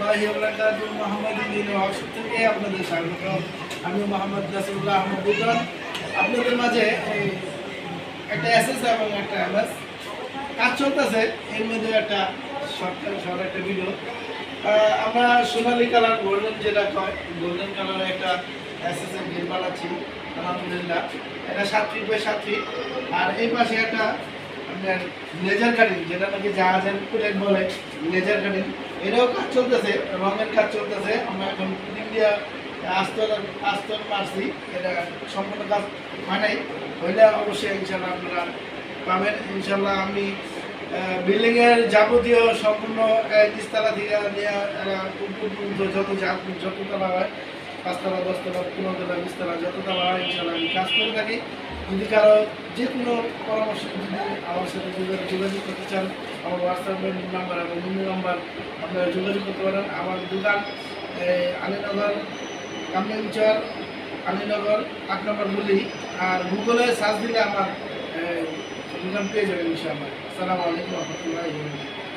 রহমতুল্লাহি ওয়া বারাকাতুহু। মুহাম্মাদিন দিন ওয়া থেকে আপনাদের স্বাগত। আমি মোহাম্মদ নাসিরুল্লাহ আহমদ বুজন আপনাদের মাঝে একটা এসএস এবং একটা এমএস কাজ চলতেছে, এর মধ্যে একটা শর্ট একটা ভিডিও। আমরা সোনালি কালার গোল্ডেন যেটা কয় গোল্ডেন কালারের একটা এসএস এর গেম বানাচ্ছি আলহামদুলিল্লাহ। এটা 7 ফিট বাই 7 ফিট। আর এই পাশে একটা আপনার লেজার কাটিং, যেটা নাকি জাহাজের কুলেট বলে লেজার কাটিং, এটাও কাজ চলতেছে, রঙের কাজ চলতেছে। আমরা এখন ফিটিং দিয়ে আস্তর মারছি, এটা সম্পূর্ণ কাজ হয় নাই, হইলে অবশ্যই ইনশাল্লাহ আপনারা পাবেন ইনশাল্লাহ। আমি বিল্ডিংয়ের যাবতীয় সম্পূর্ণ নিচতলা থেকে যত তলা হয়, 5 তলা 10 তলা 15 তলা 20 তলা যত তলা হয় ইনশাল্লাহ আমি কাজ করে থাকি। যদি কারো যে কোনো পরামর্শ যদি আমার সাথে যোগাযোগ করতে চান, আমার হোয়াটসঅ্যাপের নাম্বার এবং ইমেল নাম্বার আপনারা যোগাযোগ করতে পারেন। আমার দোকান আলীনগর কামরাঞ্চর, আলীনগর 8 নম্বর গুলি। আর গুগলে সার্চ দিলে আমার দোকান পেয়ে যাবেন ইনশাআল্লাহ। আসসালামু আলাইকুম ওয়া রাহমাতুল্লাহি ওয়া বারাকাতুহু।